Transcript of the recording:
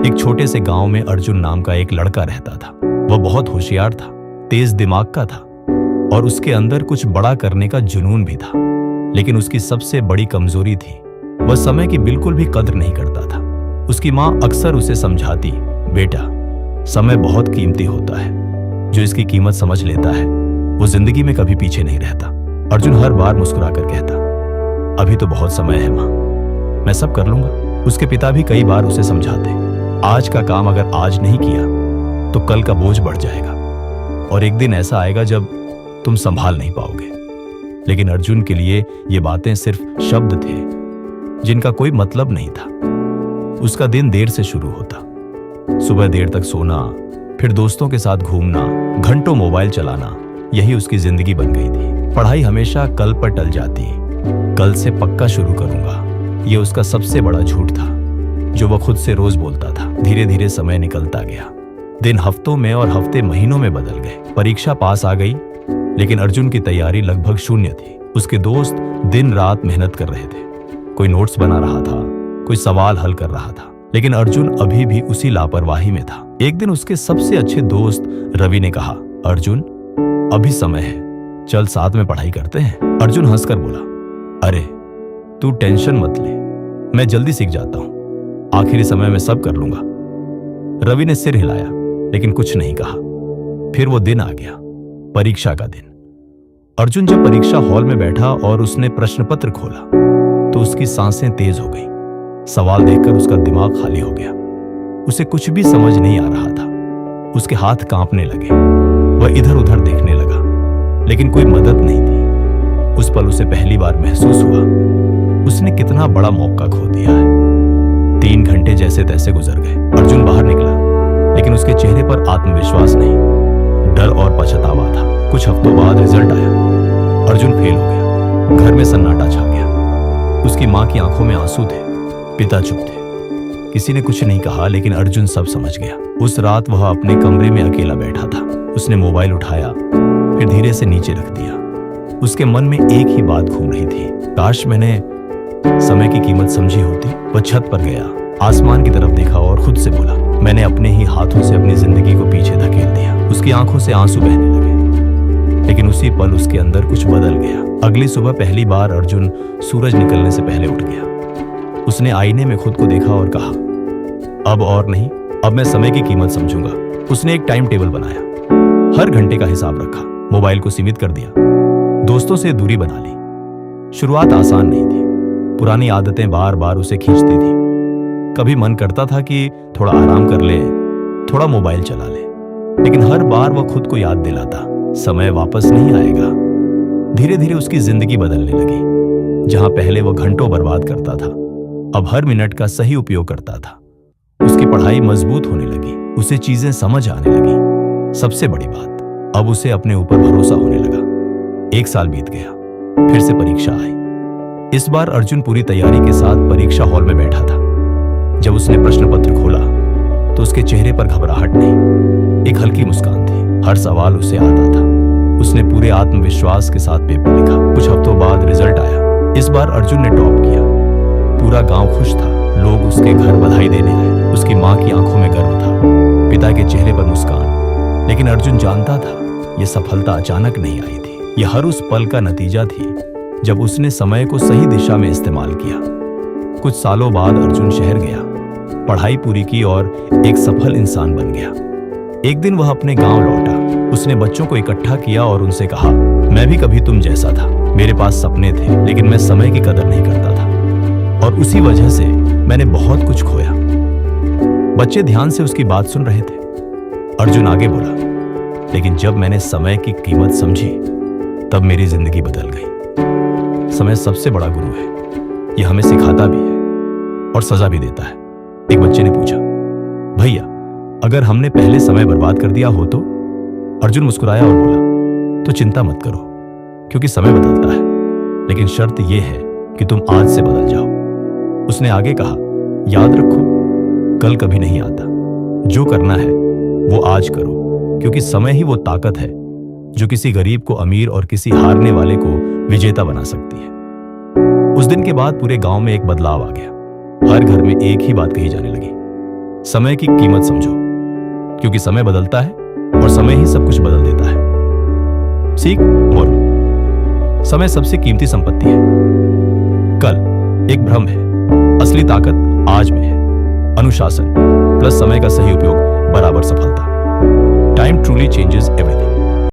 एक छोटे से गांव में अर्जुन नाम का एक लड़का रहता था। वह बहुत होशियार था, तेज दिमाग का था और उसके अंदर कुछ बड़ा करने का जुनून भी था। लेकिन उसकी सबसे बड़ी कमजोरी थी, वह समय की बिल्कुल भी कद्र नहीं करता था। उसकी माँ अक्सर उसे समझाती, बेटा समय बहुत कीमती होता है, जो इसकी कीमत समझ लेता है वो जिंदगी में कभी पीछे नहीं रहता। अर्जुन हर बार मुस्कुराकर कहता, अभी तो बहुत समय है माँ, मैं सब कर लूंगा। उसके पिता भी कई बार उसे समझाते, आज का काम अगर आज नहीं किया तो कल का बोझ बढ़ जाएगा और एक दिन ऐसा आएगा जब तुम संभाल नहीं पाओगे। लेकिन अर्जुन के लिए ये बातें सिर्फ शब्द थे जिनका कोई मतलब नहीं था। उसका दिन देर से शुरू होता, सुबह देर तक सोना, फिर दोस्तों के साथ घूमना, घंटों मोबाइल चलाना, यही उसकी जिंदगी बन गई थी। पढ़ाई हमेशा कल पर टल जाती, कल से पक्का शुरू करूंगा, ये उसका सबसे बड़ा झूठ था जो वह खुद से रोज बोलता था। धीरे धीरे समय निकलता गया, दिन हफ्तों में और हफ्ते महीनों में बदल गए। परीक्षा पास आ गई, लेकिन अर्जुन की तैयारी लगभग शून्य थी। उसके दोस्त दिन रात मेहनत कर रहे थे, कोई नोट्स बना रहा था, कोई सवाल हल कर रहा था, लेकिन अर्जुन अभी भी उसी लापरवाही में था। एक दिन उसके सबसे अच्छे दोस्त रवि ने कहा, अर्जुन अभी समय है, चल साथ में पढ़ाई करते हैं। अर्जुन हंसकर बोला, अरे तू टेंशन मत ले, मैं जल्दी सीख जाता हूं, आखिरी समय में सब कर लूंगा। रवि ने सिर हिलाया लेकिन कुछ नहीं कहा। फिर वो दिन आ गया, परीक्षा का दिन। अर्जुन जब परीक्षा हॉल में बैठा और उसने प्रश्न पत्र खोला तो उसकी सांसें तेज हो गई। सवाल देखकर उसका दिमाग खाली हो गया। उसे कुछ भी समझ नहीं आ रहा था। उसके हाथ कांपने लगे, वह इधर उधर देखने लगा, लेकिन कोई मदद नहीं थी। उस पल उसे पहली बार महसूस हुआ उसने कितना बड़ा मौका खो दिया है। 3 घंटे जैसे तैसे गुजर गए। अर्जुन बाहर निकला, लेकिन उसके चेहरे पर आत्मविश्वास नहीं, डर और पछतावा था। कुछ हफ्तों बाद रिजल्ट आया, अर्जुन फेल हो गया। घर में सन्नाटा छा गया। उसकी माँ की आंखों में आंसू थे, पिता चुप थे। किसी ने कुछ नहीं कहा, लेकिन अर्जुन सब समझ गया। उस रात वह अपने कमरे में अकेला बैठा था। उसने मोबाइल उठाया, फिर धीरे से नीचे रख दिया। उसके मन में एक ही बात घूम रही थी, काश मैंने समय की कीमत समझी होती। वह छत पर गया, आसमान की तरफ देखा और खुद से बोला, मैंने अपने ही हाथों से अपनी जिंदगी को पीछे धकेल दिया। उसकी आंखों से आंसू बहने लगे, लेकिन उसी पल उसके अंदर कुछ बदल गया। अगली सुबह पहली बार अर्जुन सूरज निकलने से पहले उठ गया। उसने आईने में खुद को देखा और कहा, अब और नहीं, अब मैं समय की कीमत समझूंगा। उसने एक टाइम टेबल बनाया, हर घंटे का हिसाब रखा, मोबाइल को सीमित कर दिया, दोस्तों से दूरी बना ली। शुरुआत आसान नहीं थी, पुरानी आदतें बार बार उसे खींचती थी। कभी मन करता था कि थोड़ा आराम कर ले, थोड़ा मोबाइल चला ले, लेकिन हर बार वह खुद को याद दिलाता, समय वापस नहीं आएगा। धीरे धीरे उसकी जिंदगी बदलने लगी। जहां पहले वह घंटों बर्बाद करता था, अब हर मिनट का सही उपयोग करता था। उसकी पढ़ाई मजबूत होने लगी, उसे चीजें समझ आने लगी। सबसे बड़ी बात, अब उसे अपने ऊपर भरोसा होने लगा। 1 साल बीत गया, फिर से परीक्षा आई। इस बार अर्जुन पूरी तैयारी के साथ परीक्षा हॉल में बैठा था। जब उसने प्रश्न पत्र खोला तो उसके चेहरे पर घबराहट नहीं, एक हल्की मुस्कान थी। हर सवाल उसे आता था। उसने पूरे आत्मविश्वास के साथ पेपर लिखा। कुछ हफ्तों बाद रिजल्ट आया। इस बार अर्जुन ने टॉप किया। पूरा गांव खुश था, लोग उसके घर बधाई देने आए। उसकी माँ की आंखों में गर्व था, पिता के चेहरे पर मुस्कान। लेकिन अर्जुन जानता था यह सफलता अचानक नहीं आई थी, यह हर उस पल का नतीजा थी जब उसने समय को सही दिशा में इस्तेमाल किया। कुछ सालों बाद अर्जुन शहर गया, पढ़ाई पूरी की और एक सफल इंसान बन गया। एक दिन वह अपने गांव लौटा। उसने बच्चों को इकट्ठा किया और उनसे कहा, मैं भी कभी तुम जैसा था। मेरे पास सपने थे, लेकिन मैं समय की कदर नहीं करता था और उसी वजह से मैंने बहुत कुछ खोया। बच्चे ध्यान से उसकी बात सुन रहे थे। अर्जुन आगे बोला, लेकिन जब मैंने समय की कीमत समझी तब मेरी जिंदगी बदल गई। समय सबसे बड़ा गुरु है, यह हमें सिखाता भी है और सजा भी देता है। एक बच्चे ने पूछा, भैया अगर हमने पहले समय बर्बाद कर दिया हो तो? अर्जुन मुस्कुराया और बोला, तो चिंता मत करो, क्योंकि समय बदलता है, लेकिन शर्त यह है कि तुम आज से बदल जाओ। उसने आगे कहा, याद रखो कल कभी नहीं आता, जो करना है वो आज करो, क्योंकि समय ही वो ताकत है जो किसी गरीब को अमीर और किसी हारने वाले को विजेता बना सकती है। उस दिन के बाद पूरे गांव में एक बदलाव आ गया। हर घर में एक ही बात कही जाने लगी, समय की कीमत समझो, क्योंकि समय बदलता है और समय ही सब कुछ बदल देता है। सीख मोरल, समय सबसे कीमती संपत्ति है। कल एक भ्रम है, असली ताकत आज में है। अनुशासन प्लस समय का सही उपयोग बराबर सफलता। Time truly changes everything.